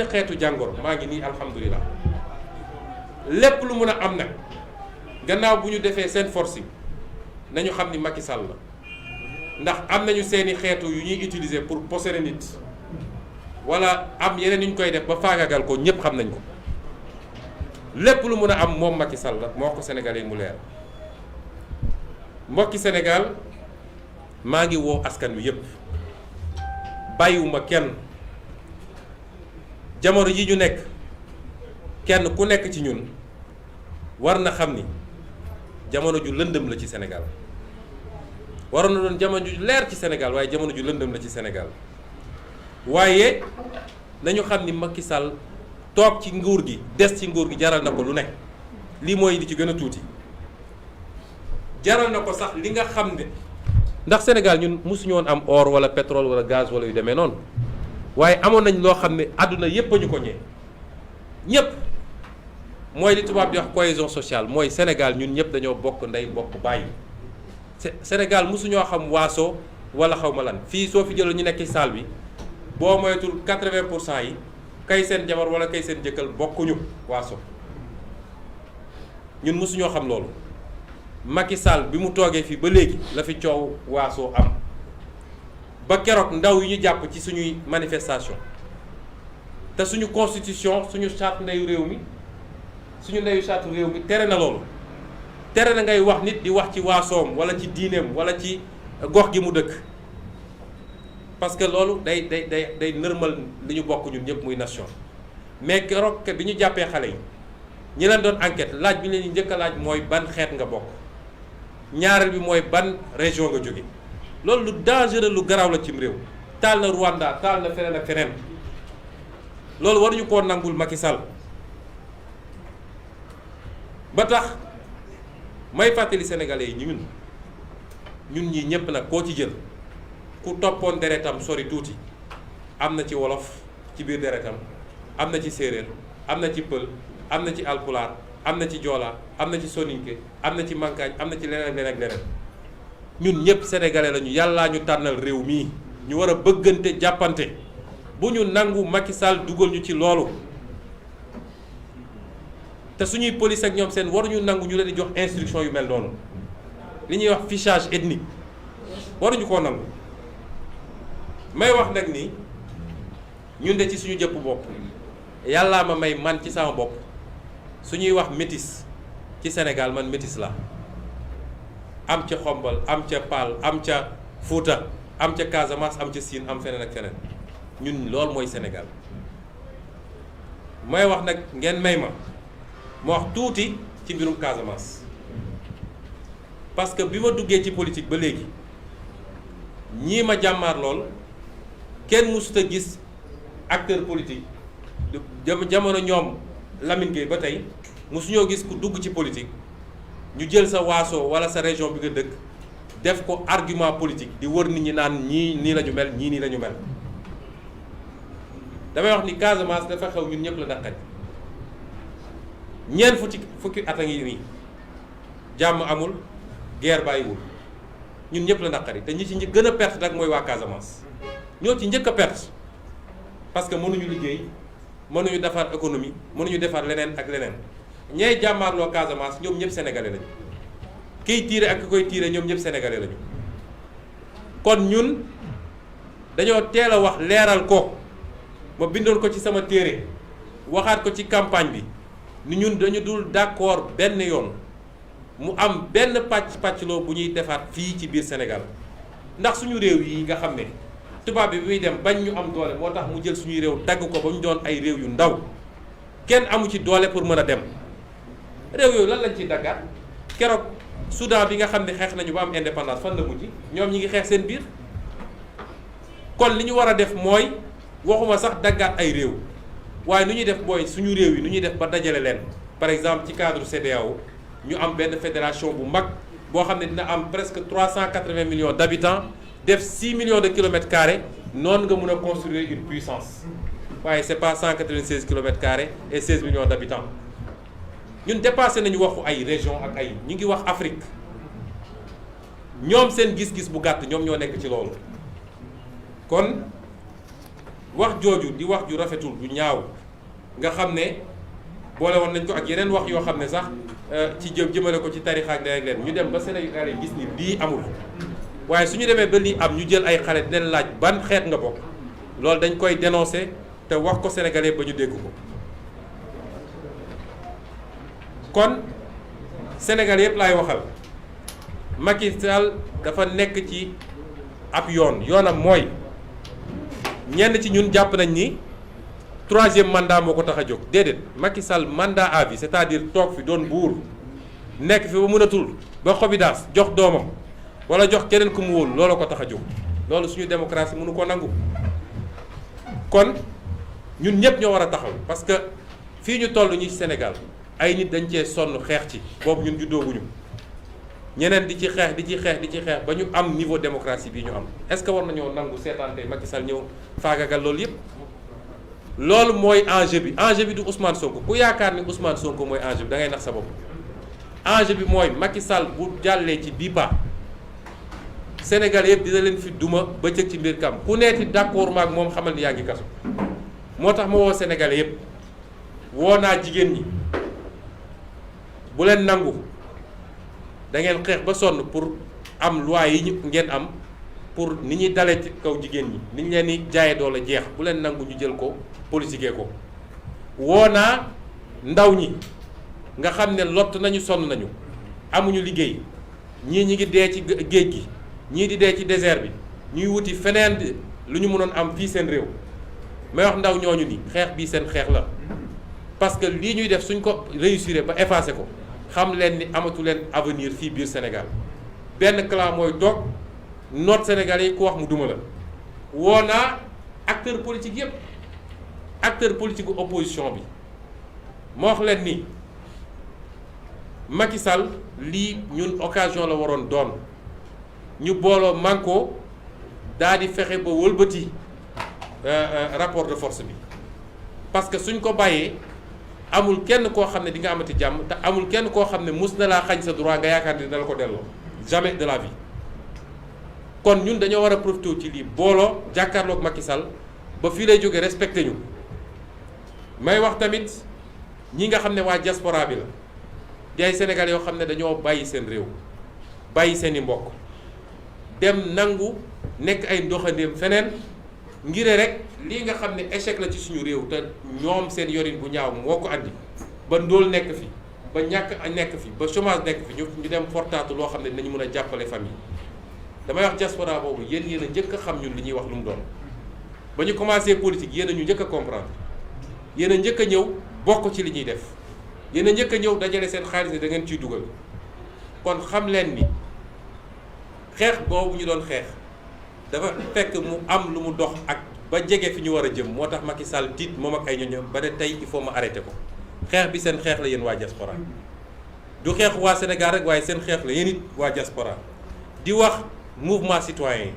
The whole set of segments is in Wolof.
xeetu jàngoro maa ngi nii alhamdulilah lépp lu mun a am nag gannaaw bu ñu defee seen force nañu xam ni Macky Sall la ndax am nañu seeni xeetu yu ñuy utiliser pour posséder nit wala am yeneen yu ñu koy def ba faagagal ko ñëpp xam nañ ko lépp lu mun a am moom Macky Sall la moo ko Sénégalais mu leer mbokki Sénégal maa ngi woo askan wi yëpp bàyyiwuma kenn. jamono yi ñu nekk kenn ku nekk ci ñun war na xam ni jamono ju lëndëm la ci Sénégal waroon na doon jamono ju leer ci Sénégal waaye jamono ju lëndëm la ci Sénégal waaye nañu xam ni Macky Sall toog ci nguur gi des ci nguur gi jaral na ko lu nekk lii mooy li ci gën a tuuti jaral na ko sax li nga xam ne ndax Sénégal ñun mosuñu woon am or wala pétrole wala gaz wala yu demee noonu. waaye amoon nañ loo xam ne àdduna yépp a ñu ko ñee ñépp mooy li tubaab di wax cohésion sociale mooy Sénégal ñun ñëpp dañoo bokk ndey bokk bàyyi Sénégal mosuñoo xam waaso wala xaw ma lan fii soo fi jël ñu nekk ci salle bi boo moytul 80% yi kay seen jabar wala kay seen jëkkal bokkuñu waaso ñun mosuñoo xam loolu Macky Sall bi mu toogee fii ba léegi la fi coow waaso am ba keroog ndaw yi ñu jàpp ci suñuy manifestation te suñu constitution suñu charte ndeyu réew mi suñu ndeyu charte réew mi tere na loolu tere na ngay wax nit di wax ci waasoom wala ci diineem wala ci gox gi mu dëkk parce que loolu day nërmal li ñu bokk ñun ñëpp muy nation mais keroog bi ñu jàppee xale yi ñi leen doon enquête laaj bi leen njëkk a laaj mooy ban xeet nga bokk ñaareel bi mooy ban région nga jóge loolu lu dangereux lu garaaw la cim réew taal na Rwanda taal na feneen ak feneen loolu waruñu koo nangul Macky Sall ba tax may fàttali sénégalais yi ñun ñii ñëpp nag koo ci jël ku toppoon deretam sori tuuti am na ci wolof ci biir deretam am na ci séeréer am na ci pël am na ci alpulaar am na ci joola am na ci soninke am na ci mankaañ am na ci leneen ak leneen ak leneen ñun ñëpp sénégalais lañu yàllaa ñu tànnal réew mii ñu war a bëggante jàppante bu ñu nangu Macky Sall dugal ñu ci loolu te suñuy police ak ñoom seen waruñu nangu ñu leen di jox instruction yu mel noonu li ñuy wax fichage ethnique waruñu koo nangu may wax nag ni ñun de ci suñu jëpp bopp yàllaa ma may man ci sama bopp suñuy wax métis ci Sénégal man métis la am ca xombal am ca Paal am ca Fuuta am ca Casamance am ca Siin am feneen ak feneen ñun loolu mooy Sénégal may wax nag ngeen may ma wax tuuti ci mbirum Casamance parce que bi ma duggee ci politique ba léegi ñii ma jàmmaar lool kenn mësut a gis acteur politique jamono ñoom Lamine Gueye ba tey mësuñoo gis ku dugg ci politique ñu jël sa waaso wala sa région bi nga dëkk def ko argument politique di wër nit ñi naan ñii nii la ñu mel ñii nii la ñu mel damay wax ni Casamance dafa xew ñun ñëpp la naqari ñeent fukki at a ngi nii jàmm amul guerre bàyyiwul ñun ñëpp la naqari te ñi ci gën a perte nag mooy waa Casamance ñoo ci njëkk a perte parce que mënuñu liggéey mënuñu defar économie mënuñu defar leneen ak leneen ñay jàmmaarloo Casamance ñoom ñëpp sénégalais lañu kiy tiire ak ki koy tiire ñoom ñëpp sénégalais lañu kon ñun dañoo teel a wax leeral ko ma bindoon ko ci sama téere waxaat ko ci campagne bi ni ñun dañu dul d'accord benn yoon mu am benn pàccloo bu ñuy defaat fii ci biir Sénégal ndax suñu réew yi nga xam ne tubaab bi muy dem bañ ñu am doole moo tax mu jël suñuy réew dagg ko ba ñu doon ay réew yu ndaw kenn amu ci doole pour mën a dem réew yooyu lan lañ ciy daggaat keroog Soudan bi nga xam ne xeex nañu ba am indépendance fan la mujj ñoom ñi ngi xeex seen biir kon li ñu war a def mooy waxuma sax daggaat ay réew waaye nu ñuy def mooy suñu réew yi nu ñuy def ba dajale leen par exemple ci cadre CEDEAO ñu am benn fédération bu mag boo xam ne dina am presque 380 millions d'habitants def 6 millions de kilomètres carrés noonu nga mun a construire une puissance waaye c'est pas 196 kilomètres carrés et 16 millions d'habitants ñun dépassé nañu waxu ay région ak ay ñu ngi wax Afrique ñoom seen gis-gis bu gàtt ñoom ñoo nekk ci loolu kon wax jooju di wax ju rafetul ju ñaaw nga xam ne boole woon nañ ko ak yeneen wax yoo xam ne sax ci jëmale ko ci tarixa ak leen ñu dem ba Sénégal yi gis ni lii amul waaye su ñu demee ba lii am ñu jël ay xale di leen laaj ban xeet nga bokk loolu dañ koy dénoncer te wax ko sénégalais ba ñu dégg ko kon Sénégal yëpp laay waxal Macky Sall dafa nekk ci ab yoonam mooy ñenn ci ñun jàpp nañ ni troisième mandat moo ko tax a jóg déedéet Macky Sall mandat à vie c'est-à-dire toog fi doon buur nekk fi ba mënatul ba xobidaas jox doomam wala jox keneen ku mu wóolu loolu ko tax a jóg loolu suñu démocratie mënu ko nangu kon ñun ñëpp ñoo war a taxaw parce que fii ñu toll ñi Sénégal ay nit dañ cee sonn xeex ci boobu ñun juddooguñu ñeneen di ci xeex ba ñu am niveau démocratie bii ñu am est-ce que war nañoo nangu seetaan tey Macky Sall ñëw faagagal loolu yëpp loolu mooy enjeu bi du Ousmane Sonko ku yaakaar ni Ousmane Sonko mooy enjeu bi da ngay nax sa bopp enjeu bi mooy Macky Sall bu jàllee ci bii pa Sénégal yëpp dina leen fi duma bëccëg ci mbir kam ku neeti d'accord maag moom xamal ni yaa ngi kaso moo tax ma woo Sénégalais yëpp woo naa jigéen ñi bu leen nangu da ngeen xeex ba sonn pour am loi yi ngeen am pour ni ñuy dalee ci kaw jigéen ñi ni ñu leen di jaayee doole jeex bu leen nangu ñu jël ko politiquer ko woo naa ndaw ñi nga xam ne lott nañu sonn nañu amuñu liggéey ñii ñi ngi dee ci géej gi ñii di dee ci désert bi ñuy wuti feneen lu ñu mënoon am fii seen réew may wax ndaw ñooñu ni xeex bii seen xeex la parce que lii ñuy def suñ ko réussir ba effacer ko xam leen ni amatu leen avenir fii biir Sénégal benn clan mooy toog noot Sénégalais yi ku wax mu duma la woo naa acteur politique yépp acteur politique opposition bi moo wax leen ni Macky Sall lii ñun occasion la waroon doon ñu booloo manko daal di fexe ba wëlbati rapport de force bi parce que suñ ko bàyyee amul kenn koo xam ne di nga amati jàmm te amul kenn koo xam ne mus na laa xañ sa droit nga yaakaar ni dala ko delloo jamais de la vie kon ñun dañoo war a profité ci lii booloo jàkkaarloog Macky Sall ba fii lay jógee respecté ñu may wax tamit ñi nga xam ne waa diaspora bi la di ay Sénégal yoo xam ne dañoo bàyyi seen réew bàyyi seen i mbokk dem nangu nekk ay ndoxandéem feneen ngir rek lii nga xam ne échec la ci suñu réew te ñoom seen yorin bu ñaaw moo ko andi ba ndóol nekk fi ba ñàkk nekk fi ba chômage nekk fi ñu dem fortaatu loo xam ne dinañu mën a jàppale famille damay wax diaspora boobu yéen a njëkk a xam ñun li ñuy wax lu mu doon ba ñu commencé politique yéen a ñu njëkk a comprendre yéen a njëkk a ñëw bokk ci li ñuy def yéen a njëkk a ñëw dajale seen xaalis ne da ngeen ciy dugal kon xam leen ni xeex boobu ñu doon xeex dafa fekk mu am lu mu dox ak ba jege fi ñu war a jëm moo tax Macky Sall tiit moom ak ay ñoñom ba ne tey il faut ma arrêté ko xeex bi seen xeex la yéen waa diaspora du xeexu waa Sénégal rek waaye seen xeex la yéen it waa diaspora di wax mouvement citoyen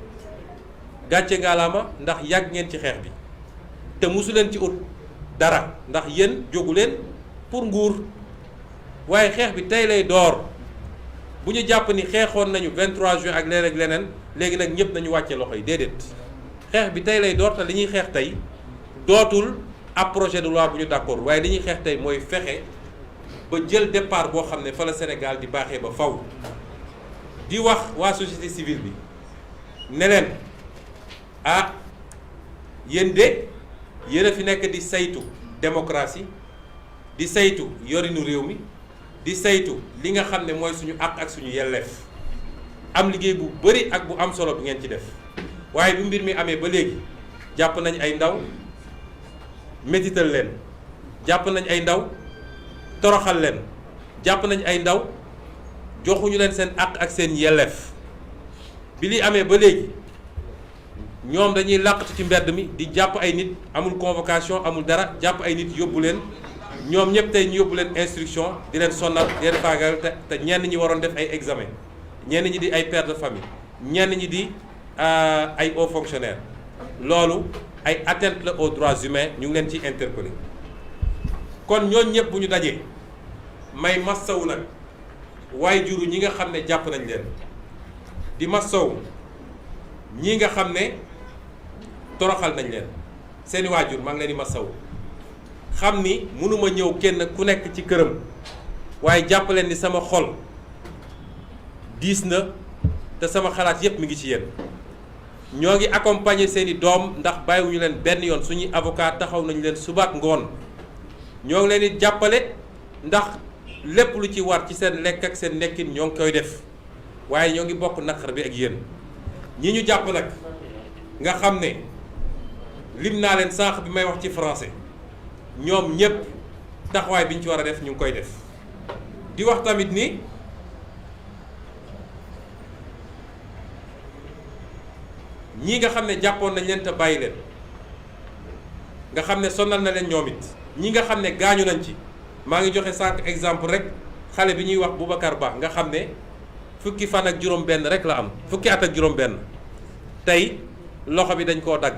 gàcce ngaalaama ndax yàgg ngeen ci xeex bi te mosu leen ci ut dara ndax yéen jógu leen pour nguur waaye xeex bi tey lay door bu ñu jàpp ni xeexoon nañu 23 juin ak leneen ak leneen léegi nag ñëpp nañu wàcce loxo yi déedéet xeex bi tey lay door te li ñuy xeex tey dootul ab projet de loi bu ñu d'accord waaye li ñuy xeex tey mooy fexe ba jël départ boo xam ne fa la Sénégal di baaxee ba faw di wax waa société civile bi ne leen ah yéen de yéen a fi nekk di saytu démocratie di saytu yorinu réew mi di saytu li nga xam ne mooy suñu àq ak suñu yelleef am liggéey bu bari ak bu am solo bi ngeen ci def waaye bu mbir mi amee ba léegi jàpp nañ ay ndaw métital leen jàpp nañ ay ndaw toroxal leen jàpp nañ ay ndaw joxuñu leen seen àq ak seen yelleef bi li amee ba léegi ñoom dañuy làqatu ci mbedd mi di jàpp ay nit amul convocation amul dara jàpp ay nit yóbbu leen ñoom ñëpp tey ñu yóbbu leen instruction di leen sonnal di leen faagal te ñenn ñi waroon def ay examen ñenn ñi di ay pères de famille ñenn ñi di ay hauts fonctionnaires loolu ay atteinte la aux droits humains ñu ngi leen ciy interpellé kon ñooñu ñëpp bu ñu dajee may massawu nag waaye juru ñi nga xam ne jàpp nañ leen di massawu ñi nga xam ne toroxal nañ leen seeni waajur maa ngi leen di masaw xam ni mënuma ñëw kenn ku nekk ci këram waaye jàpp leen ni sama xol diis na te sama xalaat yépp mi ngi ci yéen. ñoo ngi accompagner seeni doom ndax bàyyiwuñu leen benn yoon suñuy avocat taxaw nañu leen suba ak ngoon ñoo ngi leen di jàppale ndax lépp lu ci war ci seen lekk ak seen nekkin ñoo ngi koy def waaye ñoo ngi bokk naqar bi ak yéen ñi ñu jàpp nag nga xam ne lim naa leen sànq bi may wax ci français ñoom ñépp taxawaay bi ñu ci war a def ñu ngi koy def di wax tamit ni ñii nga xam ne jàppoon nañ leen te bàyyi leen nga xam ne sonal na leen ñoom it ñi nga xam ne gaañu nañ ci maa ngi joxe sànq exemple rek xale bi ñuy wax Boubacar Ba nga xam ne fukki fan ak juróom-benn rek la am fukki at ak juróom-benn tey loxo bi dañ koo dagg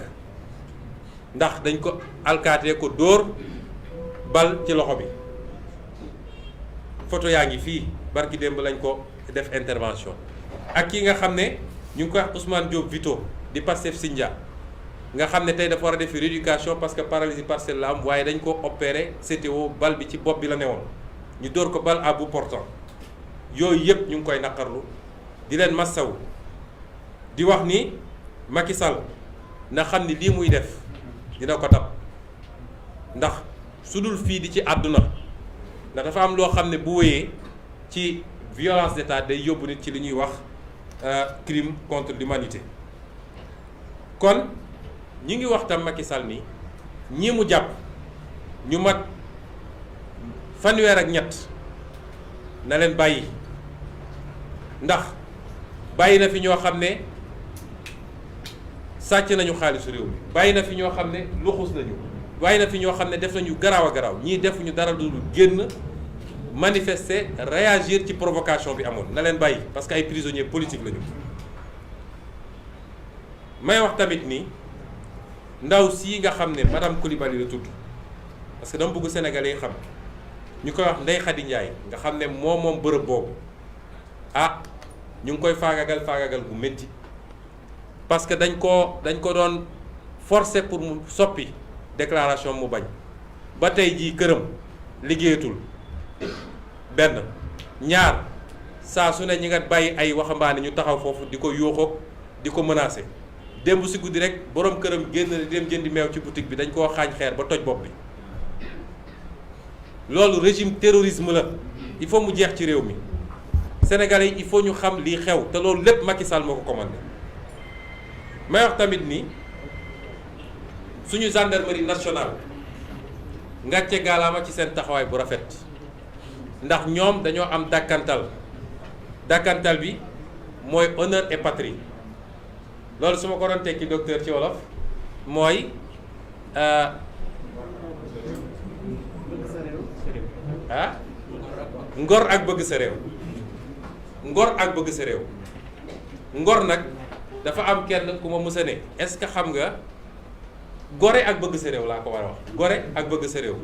ndax dañ ko alkaatee ko dóor bal ci loxo bi photo yaa ngi fii barki démb lañ ko def intervention ak ki nga xam ne ñu ngi koy wax Ousmane Diop Vito di Pastef Sindia nga xam ne tey dafa war a def rééducation parce que paralysie partielle la am waaye dañ ko opéré CTO bal bi ci bopp bi la newoon ñu dóor ko bal à bout portant yooyu yëpp ñu ngi koy naqarlu di leen massaw di wax ni Macky Sall na xam ni lii muy def dina ko tab ndax su dul fii di ci àdduna ndax dafa am loo xam ne bu wéyee ci violence d'État day yóbbu nit ci li ñuy wax crime contre l'humanité kon ñi ngi wax tam Macky Sall ni ñii mu jàpp ñu mat fanweer ak ñett na leen bàyyi ndax bàyyi na fi ñoo xam ne sàcc nañu xaalisu réew mi bàyyi na fi ñoo xam ne luxus nañu bàyyi na fi ñoo xam ne def nañu garaaw a garaaw ñii defuñu dara lu génn manifester réagir ci provocation bi amoon na leen bàyyi parce que ay prisonniers politiques lañu. may wax tamit ni ndaw sii nga xam ne madame Coulibaly la tudd parce que dama bëgg Sénégalais yi xam ñu koy wax Ndeye Khady Ndiaye nga xam ne moom bërëb boobu ñu ngi koy faagagal bu métti parce que dañ ko doon forcer pour mu soppi déclaration mu bañ ba tey jii këram liggéeyatul benn ñaar saa su ne ñi nga bàyyi ay waxambaane ñu taxaw foofu di ko yuuxoo di ko menacer démb si guddi rek borom këram génn dem jëndi meew ci boutique bi dañ koo xaañ xeer ba toj bopp bi loolu régime terrorisme la il faut mu jeex ci réew mi Sénégalais yi il faut ñu xam lii xew te loolu lépp Macky Sall moo ko commandé may wax tamit ni suñu gendarmerie nationale ngàcce gaalaama ci seen taxawaay bu rafet ndax ñoom dañoo am dàkkantal bi mooy honneur et patrie loolu su ma ko doon tekki docteur ci wolof mooy ngor ak bëgg sa réew ngor ak bëgg sa réew ngor nag dafa am kenn ku ma mësa ne est-ce que xam nga gore ak bëgg sa réew laa ko war a wax gore ak bëgg sa réew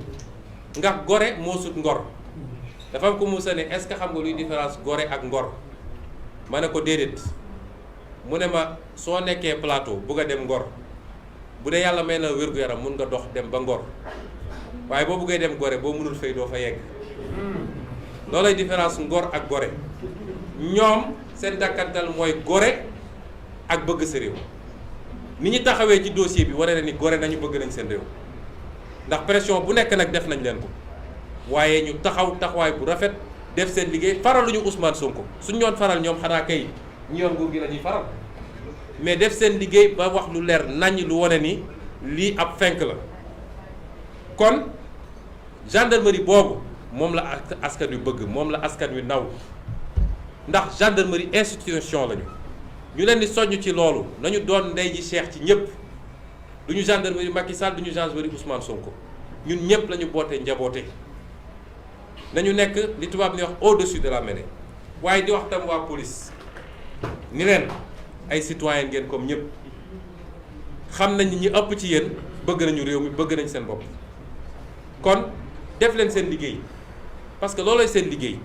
ndax gore moo sut ngor dafa am ku mësa ne est-ce que xam nga luy différence gore ak ngor ma ne ko déedéet mu ne ma soo nekkee plateau bugg a dem ngor bu dee yàlla may na wér-gu-yaram mun nga dox dem ba ngor waaye boo buggee dem gore boo mënul fay doo fa yegg loolay différence ngor ak gore ñoom seen dàkkantal mooy gore ak bëgg sa réew ni ñu taxawee ci dossier bi wane na ni gore nañu bëgg nañ seen réew ndax pression bu nekk nag def nañ leen ko waaye ñu taxawaay bu rafet def seen liggéey faraluñu Ousmane Sonko suñ ñoon faral ñoom xanaa kay ñi yoon nguur gi la ñuy faral mais def seen liggéey ba wax lu leer naññ lu wane ni lii ab fenk la kon gendarmerie boobu moom la askan wi bëgg moom la askan wi naw ndax gendarmerie institution lañu ñu leen di soññ ci loolu nañu doon ndey ji Cheikh ci ñëpp du ñu gendarmerie Macky Sall du ñu gendarmerie Ousmane Sonko ñun ñëpp la ñu bootee njaboote nañu nekk li tubaab ni wax au-dessus de la mêlée waaye di wax tam waa police ni leen ay citoyen ngeen comme ñëpp xam nañ ñi ëpp ci yéen bëgg nañu réew mi bëgg nañ seen bopp kon def leen seen liggéey parce que loolooy seen liggéey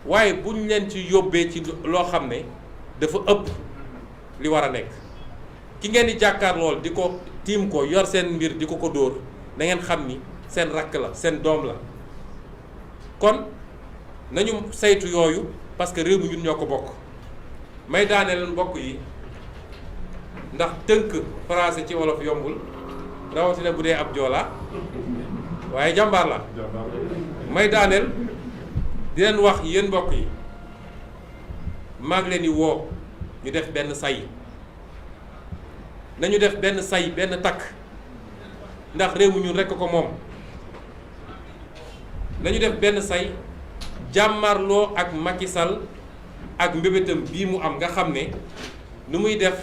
waaye buñ leen ci yóbbee ci loo xam ne dafa ëpp li war a nekk ki ngeen di jàkkaar lool di ko tiim ko yor seen mbir di ko dóor da ngeen xam ni seen rakk la seen doom la kon nañu saytu yooyu parce que réew mi ñun ñoo ko bokk. may daaneel mbokk yi ndax tënk français ci wolof yombul rawatina bu dee ab joola waaye jàmbaar la may daaneel di leen wax yéen mbokk yi maa ngi leen di woo ñu def benn say nañu def benn say benn takk ndax réew mi ñun rekk ko moom nañu def benn say jàmmarloo ak Macky Sall ak mbébétam bii mu am nga xam ne nu muy def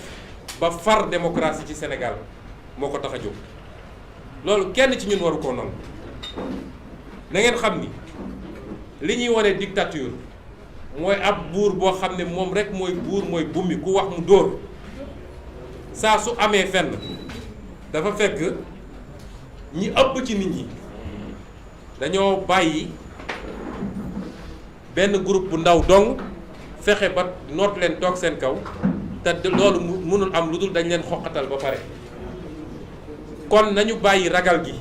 ba far démocratie ci Sénégal moo ko tax a jóg loolu kenn ci ñun waru koo nangu na ngeen xam ni li ñuy wane dictature mooy ab buur boo xam ne moom rek mooy buur mooy bummi ku wax mu dóor saa su amee fenn dafa fekk ñi ëpp ci nit ñi dañoo bàyyi benn groupe bu ndaw dong fexe ba noot leen toog seen kaw te loolu mënul am lu dul dañ leen xoqatal ba pare kon nañu bàyyi ragal gi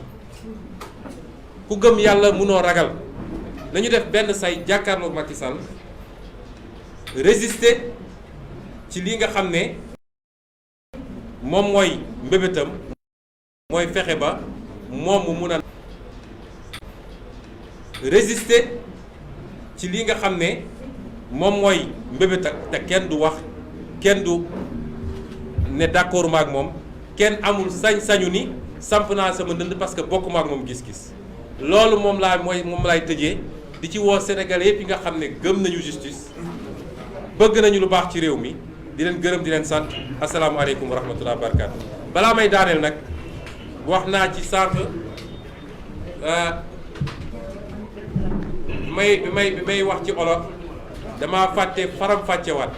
ku gëm yàlla mënoo ragal nañu def benn say jàkkaarloog Macky Sall résister ci li nga xam ne moom mooy mbébétam mooy fexe ba moom mu mun a résister ci li nga xam ne moom mooy mbébétam te kenn du wax kenn du ne d'accord ma ak moom kenn amul sañ-sañu ni samp naa sama ndënd parce que bokkuma ak moom gis-gis loolu moom laay tëjee di ci woo Sénégalais yëpp yi nga xam ne gëm nañu justice bëgg nañu lu baax ci réew mi di leen gërëm di leen sant asalaamualeykum wa rahmatulah wa barakaatu. balaa may daaneel nag wax naa ci sànq bi may wax ci olof dama fàtte faram-fàccewaat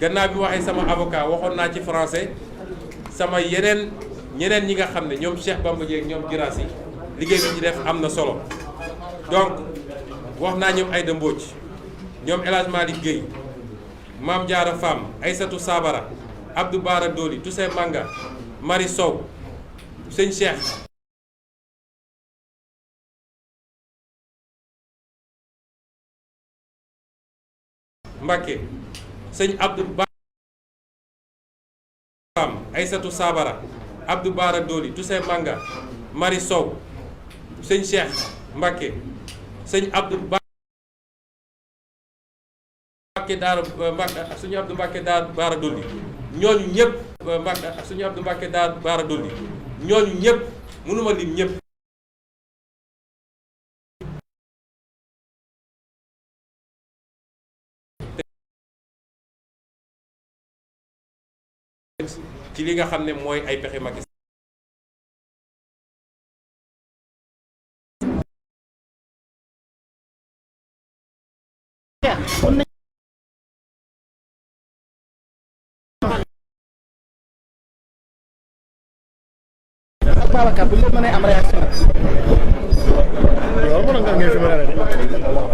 gannaaw bi waxee sama avocat waxoon naa ci français sama ñeneen ñi nga xam ne ñoom Cheikh Bamba Dièye ak ñoom Girassi liggéey bi ci def am na solo donc wax naa ñoom Aïda Mbodj ñoom El Hadj Malick Guèye Mame Diarra Fam Aïssatou Sabara Abdou Bara Dolly Toussaint Manga Marie Sow sëñ Cheikh Mbacké sëñ Abdou Bara Fam Aïssatou Sabara Abdou Bara Dolly Toussaint Manga Marie Sow sëñ Cheikh Mbacké sëñ Abdou Mbacké Daara suñu Abdou Mbacké Daara Bara Dolly ñooñu ñëpp suñu Abdou Mbacké Daara Bara Dolly ñooñu ñëpp mënuma lim ñëpp ci li nga xam ne mooy ay pexe Macky Babacar bu ñu mënee am réaction loolu mën nga ngeen fi mën a